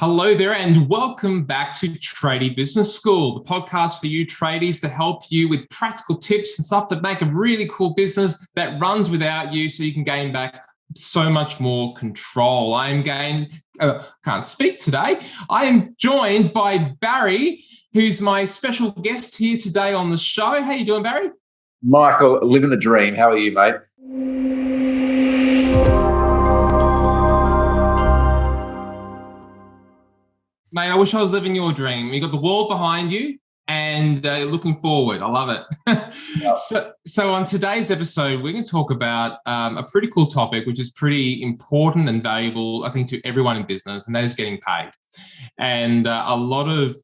Hello there and welcome back to Tradie Business School, the podcast for you tradies to help you with practical tips and stuff to make a really cool business that runs without you so you can gain back so much more control. Can't speak today. I am joined by Barry, who's my special guest here today on the show. How you doing, Barry? Michael, living the dream. How are you, mate? Mate, I wish I was living your dream. You got the world behind you and looking forward. I love it. So on today's episode, we're going to talk about a pretty cool topic, which is pretty important and valuable, I think, to everyone in business, and that is getting paid. And a lot of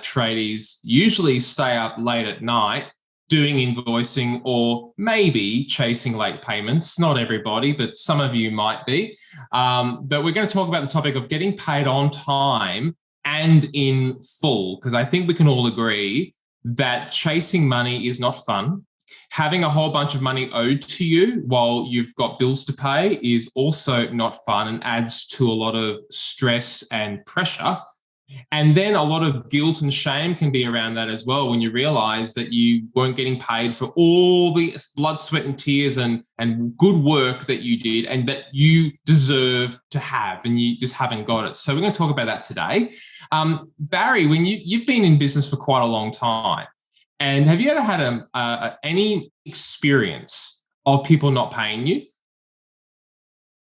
tradies usually stay up late at night doing invoicing or maybe chasing late payments. Not everybody, but some of you might be. But we're going to talk about the topic of getting paid on time and in full, because I think we can all agree that chasing money is not fun. Having a whole bunch of money owed to you while you've got bills to pay is also not fun and adds to a lot of stress and pressure. And then a lot of guilt and shame can be around that as well when you realize that you weren't getting paid for all the blood, sweat and tears and good work that you did and that you deserve to have and you just haven't got it. So we're going to talk about that today. Barry, when you've been in business for quite a long time, and have you ever had any experience of people not paying you?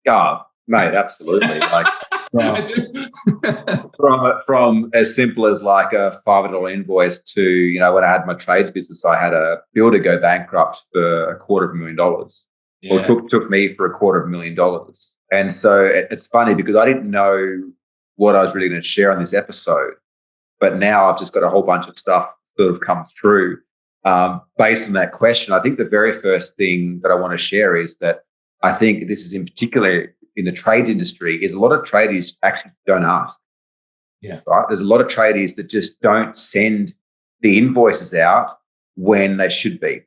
Oh, mate, absolutely. From as simple as like a $5 invoice to, when I had my trades business, I had a builder go bankrupt for $250,000. Yeah. Or took me for $250,000. And so it's funny because I didn't know what I was really going to share on this episode, but now I've just got a whole bunch of stuff sort of come through based on that question. I think the very first thing that I want to share is that I think this is in particular in the trade industry is a lot of tradies actually don't ask. Yeah. Right. There's a lot of tradies that just don't send the invoices out when they should be,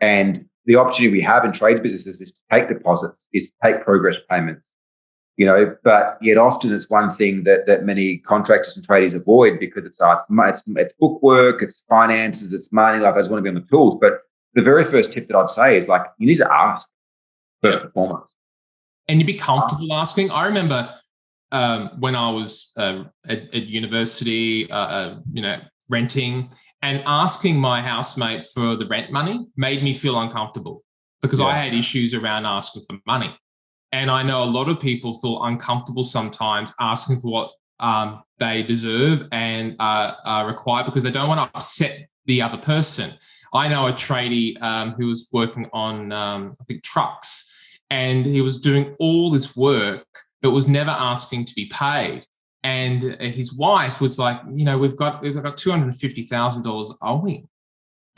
and the opportunity we have in trade businesses is to take deposits, is to take progress payments, but yet often it's one thing that many contractors and tradies avoid because it's bookwork, it's finances, it's money. Like I just want to be on the tools. But the very first tip that I'd say is like, you need to ask first and foremost. And you'd be comfortable asking. I remember when I was at university, renting, and asking my housemate for the rent money made me feel uncomfortable because I had issues around asking for money. And I know a lot of people feel uncomfortable sometimes asking for what they deserve and are required because they don't want to upset the other person. I know a tradie who was working on, I think, trucks. And he was doing all this work, but was never asking to be paid. And his wife was like, we've got $250,000 owing.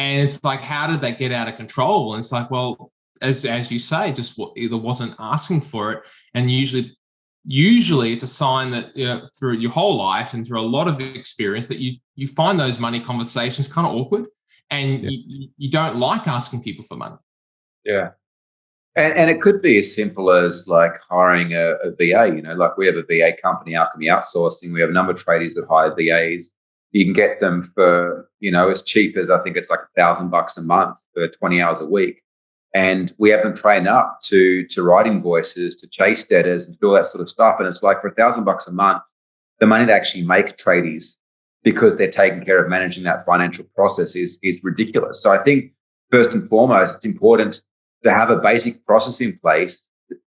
And it's like, how did that get out of control? And it's like, well, as you say, just either wasn't asking for it. And usually it's a sign that through your whole life and through a lot of experience that you find those money conversations kind of awkward, and you don't like asking people for money. Yeah. And it could be as simple as like hiring a VA, like we have a VA company, Alchemy Outsourcing. We have a number of tradies that hire VAs. You can get them for, as cheap as I think it's like $1,000 a month for 20 hours a week. And we have them trained up to write invoices, to chase debtors and do all that sort of stuff. And it's like for $1,000 a month, the money they actually make tradies because they're taking care of managing that financial process is ridiculous. So I think first and foremost, it's important to have a basic process in place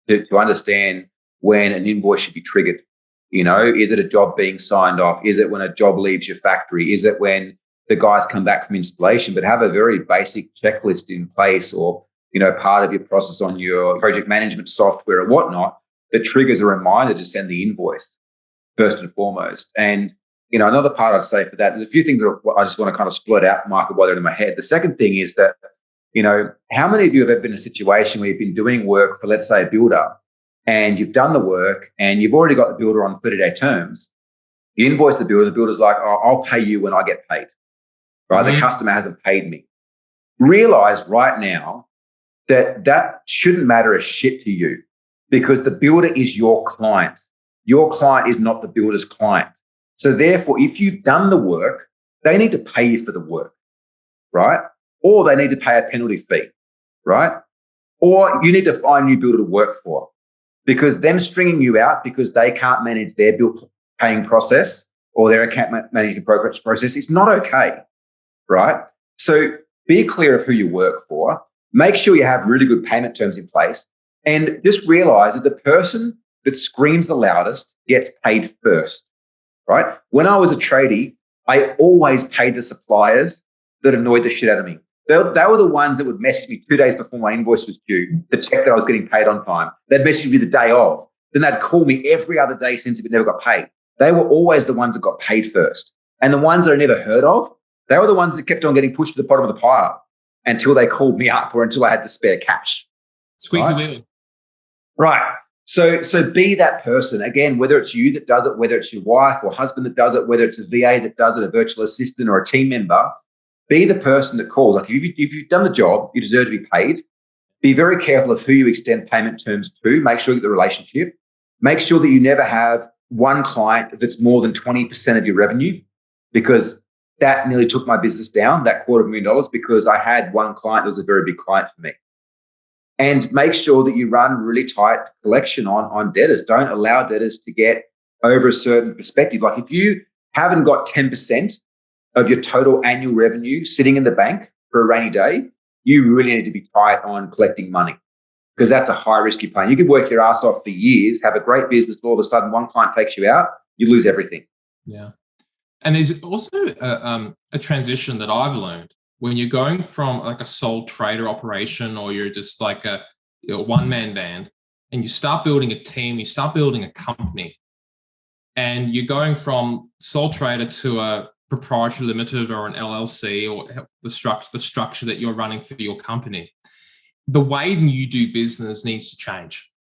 to understand when an invoice should be triggered. Is it a job being signed off? Is it when a job leaves your factory? Is it when the guys come back from installation? But have a very basic checklist in place or, part of your process on your project management software or whatnot that triggers a reminder to send the invoice first and foremost. And, another part I'd say for that, there's a few things that I just want to kind of split out, Michael, while they're in my head. The second thing is that, how many of you have ever been in a situation where you've been doing work for, let's say, a builder and you've done the work and you've already got the builder on 30-day terms? You invoice the builder's like, oh, I'll pay you when I get paid, right? Mm-hmm. The customer hasn't paid me. Realize right now that shouldn't matter a shit to you because the builder is your client. your client is not the builder's client. So therefore, if you've done the work, they need to pay you for the work, right? Or they need to pay a penalty fee, right? Or you need to find a new builder to work for, because them stringing you out because they can't manage their bill paying process or their account management process is not okay, right? So be clear of who you work for. Make sure you have really good payment terms in place, and just realize that the person that screams the loudest gets paid first, right? When I was a tradie, I always paid the suppliers that annoyed the shit out of me. They were the ones that would message me 2 days before my invoice was due to check that I was getting paid on time. They'd message me the day of. Then they'd call me every other day since it never got paid. They were always the ones that got paid first. And the ones that I never heard of, they were the ones that kept on getting pushed to the bottom of the pile until they called me up or until I had the spare cash. Squeaky wheel. Right. So be that person. Again, whether it's you that does it, whether it's your wife or husband that does it, whether it's a VA that does it, a virtual assistant or a team member, be the person that calls. Like if you've done the job, you deserve to be paid. Be very careful of who you extend payment terms to. Make sure you get the relationship. Make sure that you never have one client that's more than 20% of your revenue, because that nearly took my business down, that $250,000, because I had one client that was a very big client for me. And make sure that you run really tight collection on debtors. Don't allow debtors to get over a certain perspective. Like if you haven't got 10% of your total annual revenue sitting in the bank for a rainy day, you really need to be tight on collecting money, because that's a high risk you're paying. You could work your ass off for years, have a great business, all of a sudden one client takes you out, you lose everything. Yeah. And there's also a transition that I've learned when you're going from like a sole trader operation, or you're just like a one-man band, and you start building a team, you start building a company, and you're going from sole trader to a proprietary limited or an LLC, or the structure that you're running for your company. The way you do business needs to change.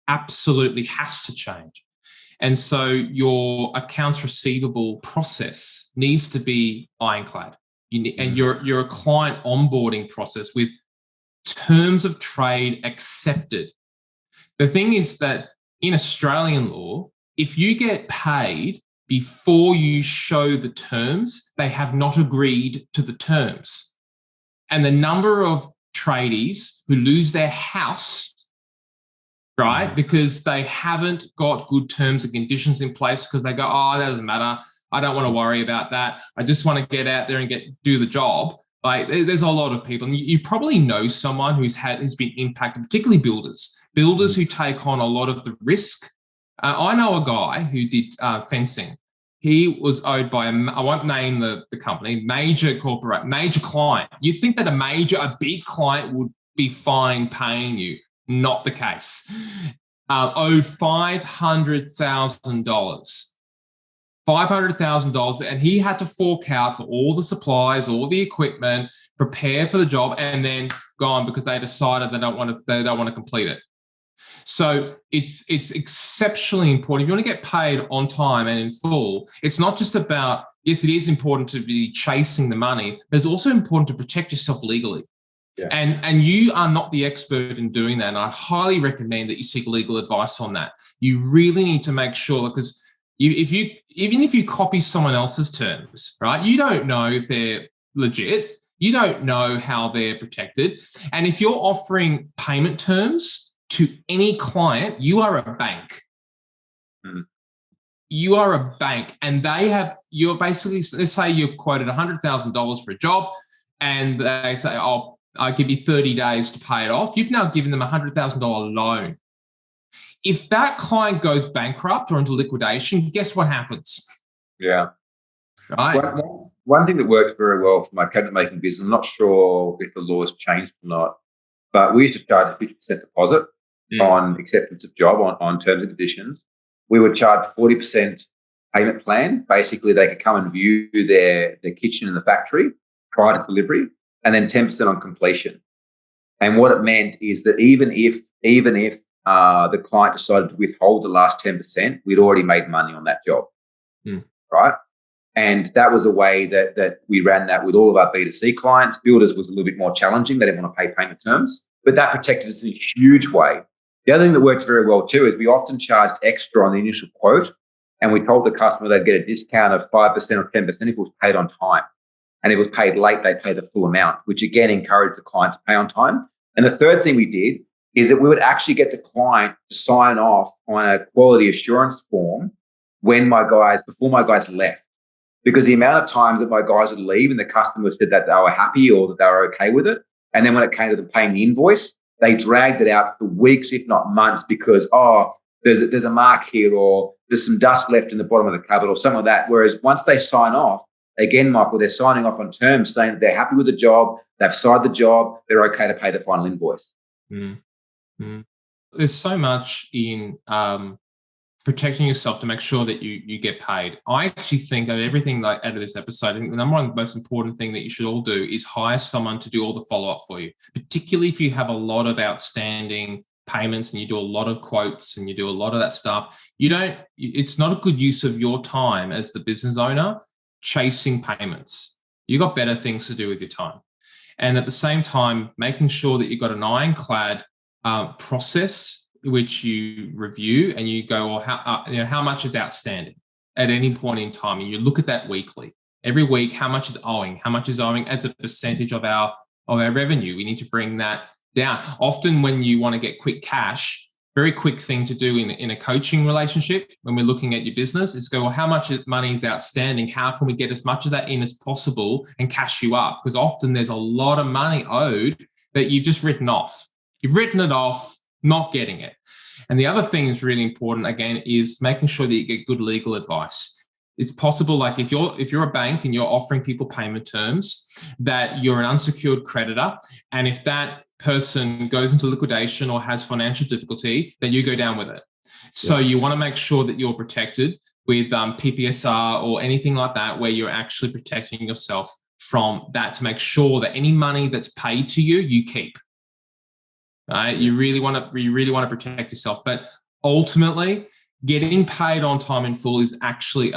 Absolutely has to change. And so your accounts receivable process needs to be ironclad. And your client onboarding process with terms of trade accepted. The thing is that in Australian law, if you get paid before you show the terms, they have not agreed to the terms. And the number of tradies who lose their house, right, because they haven't got good terms and conditions in place, because they go, oh, that doesn't matter. I don't want to worry about that. I just want to get out there and do the job. Like there's a lot of people, and you probably know someone has been impacted, particularly builders who take on a lot of the risk. I know a guy who did fencing. He was owed by I won't name the company, major client. You'd think that a big client would be fine paying you. Not the case. Owed $500,000. $500,000, and he had to fork out for all the supplies, all the equipment, prepare for the job, and then gone because they decided they don't want to complete it. So it's exceptionally important. If you want to get paid on time and in full, it's not just about, yes, it is important to be chasing the money, but it's also important to protect yourself legally. Yeah. And you are not the expert in doing that. And I highly recommend that you seek legal advice on that. You really need to make sure, because even if you copy someone else's terms, right, you don't know if they're legit. You don't know how they're protected. And if you're offering payment terms to any client, you are a bank. Mm. You are a bank, and you're basically, let's say you've quoted $100,000 for a job, and they say, oh, I'll give you 30 days to pay it off. You've now given them a $100,000 loan. If that client goes bankrupt or into liquidation, guess what happens? Yeah. Right. One thing that worked very well for my cabinet making business, I'm not sure if the law has changed or not, but we used to charge a 50% deposit on acceptance of job on terms and conditions. We would charge 40% payment plan. Basically, they could come and view their kitchen in the factory prior to delivery, and then 10% on completion. And what it meant is that even if the client decided to withhold the last 10%, we'd already made money on that job, right? And that was a way that we ran that with all of our B2C clients. Builders was a little bit more challenging. They didn't want to pay payment terms, but that protected us in a huge way. The other thing that works very well too is we often charged extra on the initial quote, and we told the customer they'd get a discount of 5% or 10% if it was paid on time. And if it was paid late, they pay the full amount, which again encouraged the client to pay on time. And the third thing we did is that we would actually get the client to sign off on a quality assurance form before my guys left. Because the amount of times that my guys would leave and the customer said that they were happy or that they were okay with it, and then when it came to them paying the invoice, they dragged it out for weeks, if not months, because, there's a mark here, or there's some dust left in the bottom of the cupboard, or something like that. Whereas once they sign off, again, Michael, they're signing off on terms saying that they're happy with the job, they've signed the job, they're okay to pay the final invoice. There's so much in protecting yourself to make sure that you get paid. I actually think of everything out of this episode, I think the number one most important thing that you should all do is hire someone to do all the follow-up for you, particularly if you have a lot of outstanding payments and you do a lot of quotes and you do a lot of that stuff. It's not a good use of your time as the business owner chasing payments. You've got better things to do with your time. And at the same time, making sure that you've got an ironclad process which you review and you go, well, how much is outstanding at any point in time? And you look at that weekly. Every week, how much is owing as a percentage of our revenue. We need to bring that down. Often when you want to get quick cash, very quick thing to do in a coaching relationship when we're looking at your business is go, well, how much money is outstanding? How can we get as much of that in as possible and cash you up? Because often there's a lot of money owed that you've just written off. You've written it off, not getting it. And the other thing that's really important, again, is making sure that you get good legal advice. It's possible, like if you're a bank and you're offering people payment terms, that you're an unsecured creditor, and if that person goes into liquidation or has financial difficulty, then you go down with it. So you want to make sure that you're protected with PPSR or anything like that, where you're actually protecting yourself from that to make sure that any money that's paid to you, you keep. Right? You really want to protect yourself, but ultimately, getting paid on time in full is actually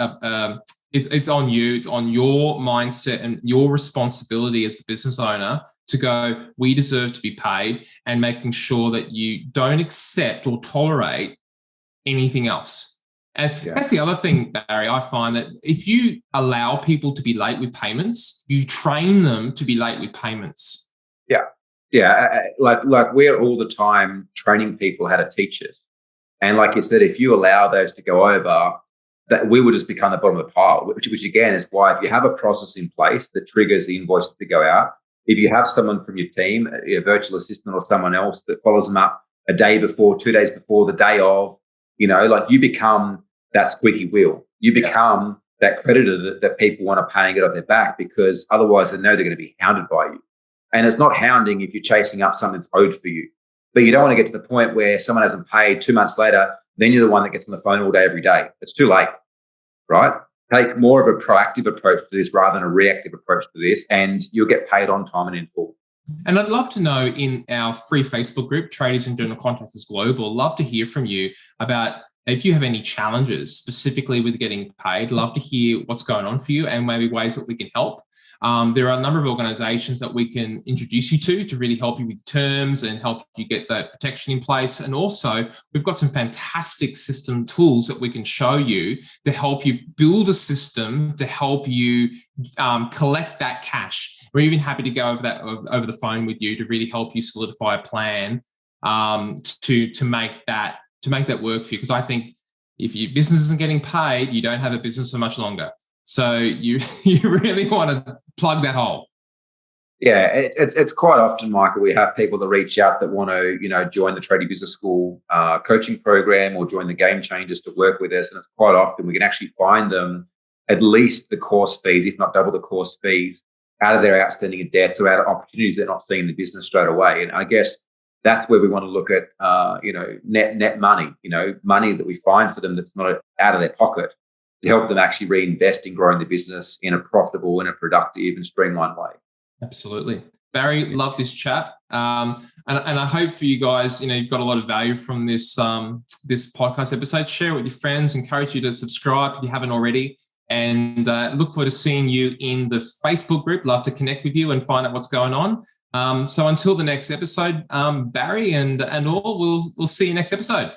it's on you. It's on your mindset and your responsibility as the business owner to go, we deserve to be paid, and making sure that you don't accept or tolerate anything else. And that's the other thing, Barry. I find that if you allow people to be late with payments, you train them to be late with payments. Like we're all the time training people how to teach it. And like you said, if you allow those to go over, that we will just become the bottom of the pile, which again is why if you have a process in place that triggers the invoice to go out, if you have someone from your team, a virtual assistant or someone else that follows them up a day before, 2 days before, the day of, like you become that squeaky wheel. You become that creditor that people want to pay and get off their back, because otherwise they know they're going to be hounded by you. And it's not hounding if you're chasing up something that's owed for you. But you don't want to get to the point where someone hasn't paid 2 months later, then you're the one that gets on the phone all day, every day. It's too late, right? Take more of a proactive approach to this rather than a reactive approach to this, and you'll get paid on time and in full. And I'd love to know, in our free Facebook group, Tradies and General Contractors Global, love to hear from you about if you have any challenges specifically with getting paid. Love to hear what's going on for you and maybe ways that we can help. There are a number of organizations that we can introduce you to really help you with terms and help you get that protection in place. And also, we've got some fantastic system tools that we can show you to help you build a system to help you collect that cash. We're even happy to go over the phone with you to really help you solidify a plan to make that work for you. Because I think if your business isn't getting paid, you don't have a business for much longer. So you really want to plug that hole. Yeah, it's quite often, Michael, we have people that reach out that want to, join the Tradie Business School coaching program or join the Game Changers to work with us. And it's quite often we can actually find them at least the course fees, if not double the course fees, out of their outstanding debts or out of opportunities they're not seeing in the business straight away. And I guess that's where we want to look at, net money, money that we find for them that's not out of their pocket, to help them actually reinvest in growing the business in a profitable, in a productive and streamlined way. Absolutely. Barry, love this chat. And I hope for you guys, you've got a lot of value from this podcast episode. Share it with your friends, encourage you to subscribe if you haven't already, and look forward to seeing you in the Facebook group. Love to connect with you and find out what's going on. So until the next episode, Barry and all, we'll see you next episode.